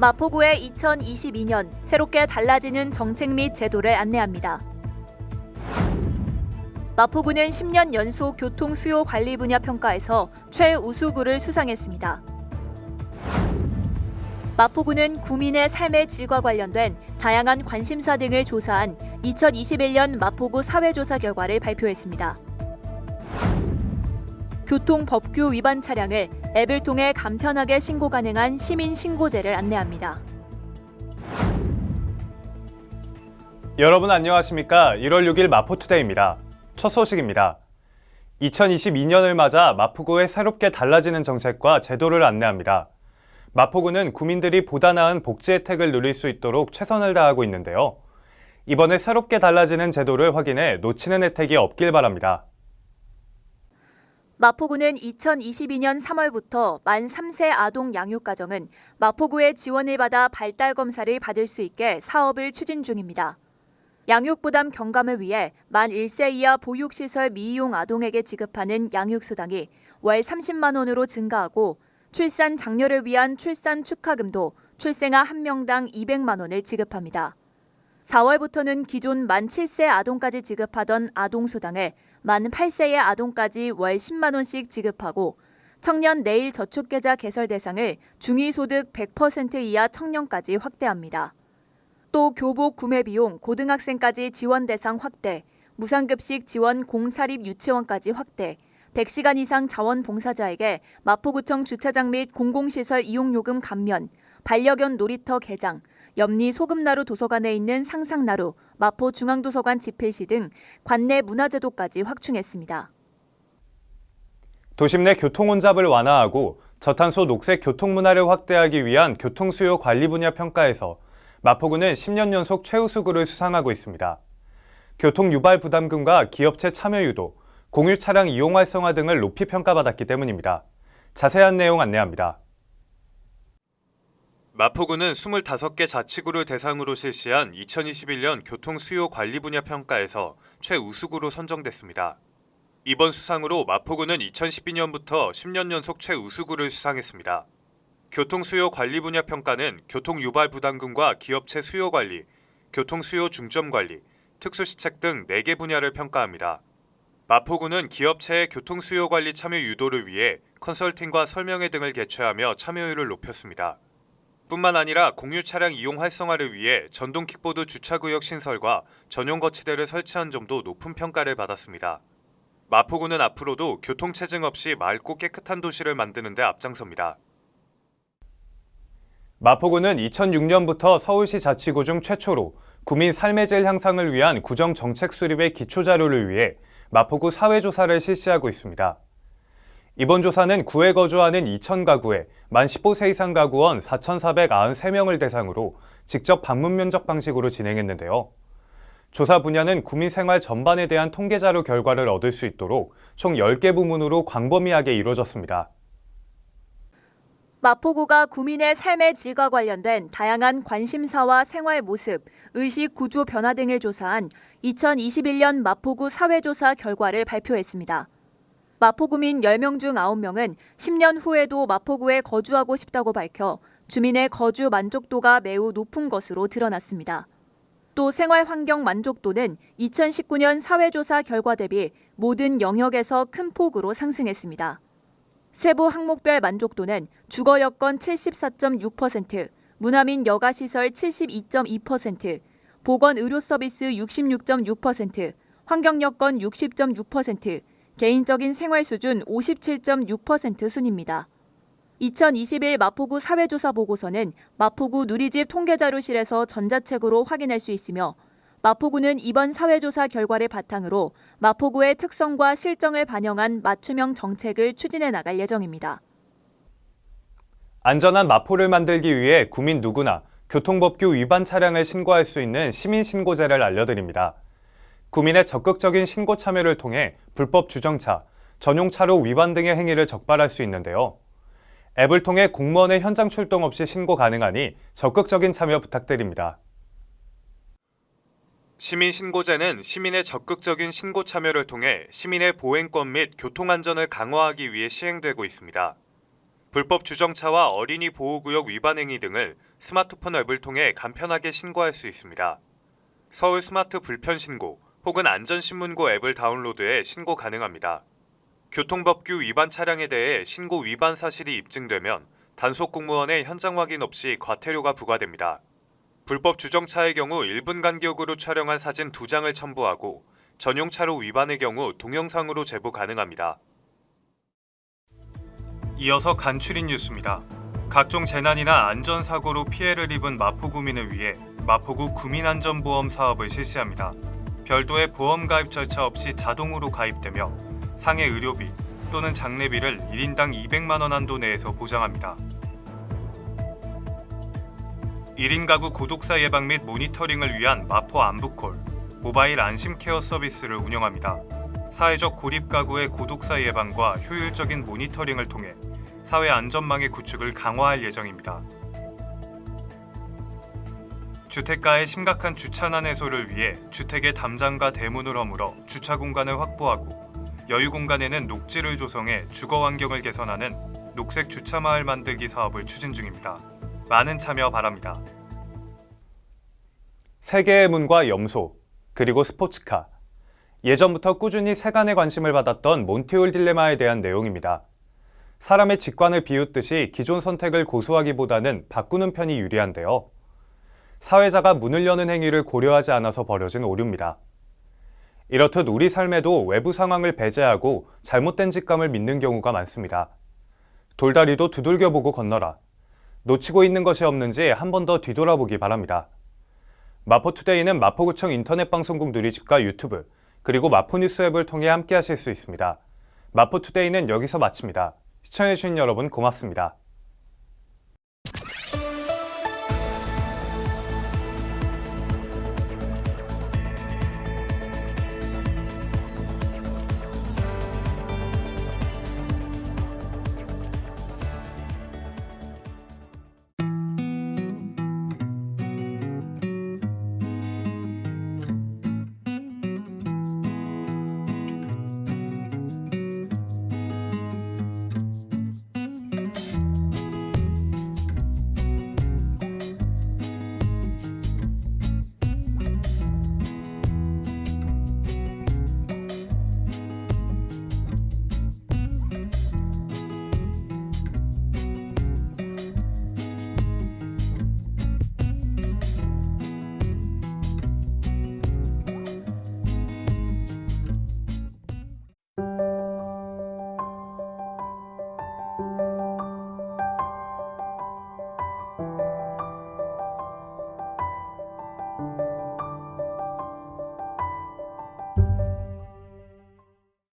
마포구의 2022년 새롭게 달라지는 정책 및 제도를 안내합니다. 마포구는 10년 연속 교통 수요 관리 분야 평가에서 최우수구를 수상했습니다. 마포구는 구민의 삶의 질과 관련된 다양한 관심사 등을 조사한 2021년 마포구 사회조사 결과를 발표했습니다. 교통법규 위반 차량을 앱을 통해 간편하게 신고 가능한 시민신고제를 안내합니다. 여러분 안녕하십니까? 1월 6일 마포투데이입니다. 첫 소식입니다. 2022년을 맞아 마포구에 새롭게 달라지는 정책과 제도를 안내합니다. 마포구는 구민들이 보다 나은 복지 혜택을 누릴 수 있도록 최선을 다하고 있는데요. 이번에 새롭게 달라지는 제도를 확인해 놓치는 혜택이 없길 바랍니다. 마포구는 2022년 3월부터 만 3세 아동 양육가정은 마포구의 지원을 받아 발달검사를 받을 수 있게 사업을 추진 중입니다. 양육부담 경감을 위해 만 1세 이하 보육시설 미이용 아동에게 지급하는 양육수당이 월 30만 원으로 증가하고 출산 장려를 위한 출산 축하금도 출생아 1명당 200만 원을 지급합니다. 4월부터는 기존 만 7세 아동까지 지급하던 아동수당을 만 8세의 아동까지 월 10만 원씩 지급하고 청년 내일 저축계좌 개설 대상을 중위소득 100% 이하 청년까지 확대합니다. 또 교복 구매 비용 고등학생까지 지원 대상 확대, 무상급식 지원 공사립 유치원까지 확대, 100시간 이상 자원봉사자에게 마포구청 주차장 및 공공시설 이용요금 감면, 반려견 놀이터 개장, 염리 소금나루 도서관에 있는 상상나루, 마포중앙도서관 집필시 등 관내 문화제도까지 확충했습니다. 도심 내 교통 혼잡을 완화하고 저탄소 녹색 교통문화를 확대하기 위한 교통수요 관리 분야 평가에서 마포구는 10년 연속 최우수구를 수상하고 있습니다. 교통 유발 부담금과 기업체 참여 유도, 공유 차량 이용 활성화 등을 높이 평가받았기 때문입니다. 자세한 내용 안내합니다. 마포구는 25개 자치구를 대상으로 실시한 2021년 교통 수요 관리 분야 평가에서 최우수구로 선정됐습니다. 이번 수상으로 마포구는 2012년부터 10년 연속 최우수구를 수상했습니다. 교통 수요 관리 분야 평가는 교통 유발 부담금과 기업체 수요 관리, 교통 수요 중점 관리, 특수시책 등 4개 분야를 평가합니다. 마포구는 기업체의 교통 수요 관리 참여 유도를 위해 컨설팅과 설명회 등을 개최하며 참여율을 높였습니다. 뿐만 아니라 공유 차량 이용 활성화를 위해 전동 킥보드 주차구역 신설과 전용 거치대를 설치한 점도 높은 평가를 받았습니다. 마포구는 앞으로도 교통체증 없이 맑고 깨끗한 도시를 만드는 데 앞장섭니다. 마포구는 2006년부터 서울시 자치구 중 최초로 구민 삶의 질 향상을 위한 구정 정책 수립의 기초자료를 위해 마포구 사회조사를 실시하고 있습니다. 이번 조사는 구에 거주하는 2,000가구에 만 15세 이상 가구원 4,493명을 대상으로 직접 방문 면접 방식으로 진행했는데요. 조사 분야는 구민 생활 전반에 대한 통계자료 결과를 얻을 수 있도록 총 10개 부문으로 광범위하게 이루어졌습니다. 마포구가 구민의 삶의 질과 관련된 다양한 관심사와 생활 모습, 의식 구조 변화 등을 조사한 2021년 마포구 사회조사 결과를 발표했습니다. 마포구민 10명 중 9명은 10년 후에도 마포구에 거주하고 싶다고 밝혀 주민의 거주 만족도가 매우 높은 것으로 드러났습니다. 또 생활 환경 만족도는 2019년 사회조사 결과 대비 모든 영역에서 큰 폭으로 상승했습니다. 세부 항목별 만족도는 주거 여건 74.6%, 문화민 여가시설 72.2%, 보건 의료 서비스 66.6%, 환경 여건 60.6%, 개인적인 생활 수준 57.6% 순입니다. 2021 마포구 사회조사 보고서는 마포구 누리집 통계자료실에서 전자책으로 확인할 수 있으며 마포구는 이번 사회조사 결과를 바탕으로 마포구의 특성과 실정을 반영한 맞춤형 정책을 추진해 나갈 예정입니다. 안전한 마포를 만들기 위해 구민 누구나 교통법규 위반 차량을 신고할 수 있는 시민신고제를 알려드립니다. 구민의 적극적인 신고 참여를 통해 불법 주정차, 전용 차로 위반 등의 행위를 적발할 수 있는데요. 앱을 통해 공무원의 현장 출동 없이 신고 가능하니 적극적인 참여 부탁드립니다. 시민신고제는 시민의 적극적인 신고 참여를 통해 시민의 보행권 및 교통안전을 강화하기 위해 시행되고 있습니다. 불법 주정차와 어린이 보호구역 위반 행위 등을 스마트폰 앱을 통해 간편하게 신고할 수 있습니다. 서울 스마트 불편 신고 혹은 안전신문고 앱을 다운로드해 신고 가능합니다. 교통법규 위반 차량에 대해 신고 위반 사실이 입증되면 단속 공무원의 현장 확인 없이 과태료가 부과됩니다. 불법 주정차의 경우 1분 간격으로 촬영한 사진 2장을 첨부하고 전용 차로 위반의 경우 동영상으로 제보 가능합니다. 이어서 간추린 뉴스입니다. 각종 재난이나 안전사고로 피해를 입은 마포구민을 위해 마포구 구민안전보험 사업을 실시합니다. 별도의 보험 가입 절차 없이 자동으로 가입되며 상해 의료비 또는 장례비를 1인당 200만 원 한도 내에서 보장합니다. 1인 가구 고독사 예방 및 모니터링을 위한 마포 안부콜, 모바일 안심케어 서비스를 운영합니다. 사회적 고립 가구의 고독사 예방과 효율적인 모니터링을 통해 사회 안전망의 구축을 강화할 예정입니다. 주택가의 심각한 주차난 해소를 위해 주택의 담장과 대문을 허물어 주차 공간을 확보하고 여유 공간에는 녹지를 조성해 주거 환경을 개선하는 녹색 주차 마을 만들기 사업을 추진 중입니다. 많은 참여 바랍니다. 세계의 문과 염소, 그리고 스포츠카. 예전부터 꾸준히 세간의 관심을 받았던 몬티올 딜레마에 대한 내용입니다. 사람의 직관을 비웃듯이 기존 선택을 고수하기보다는 바꾸는 편이 유리한데요. 사회자가 문을 여는 행위를 고려하지 않아서 벌어진 오류입니다. 이렇듯 우리 삶에도 외부 상황을 배제하고 잘못된 직감을 믿는 경우가 많습니다. 돌다리도 두들겨보고 건너라. 놓치고 있는 것이 없는지 한 번 더 뒤돌아보기 바랍니다. 마포투데이는 마포구청 인터넷방송국 누리집과 유튜브, 그리고 마포뉴스 앱을 통해 함께 하실 수 있습니다. 마포투데이는 여기서 마칩니다. 시청해주신 여러분 고맙습니다.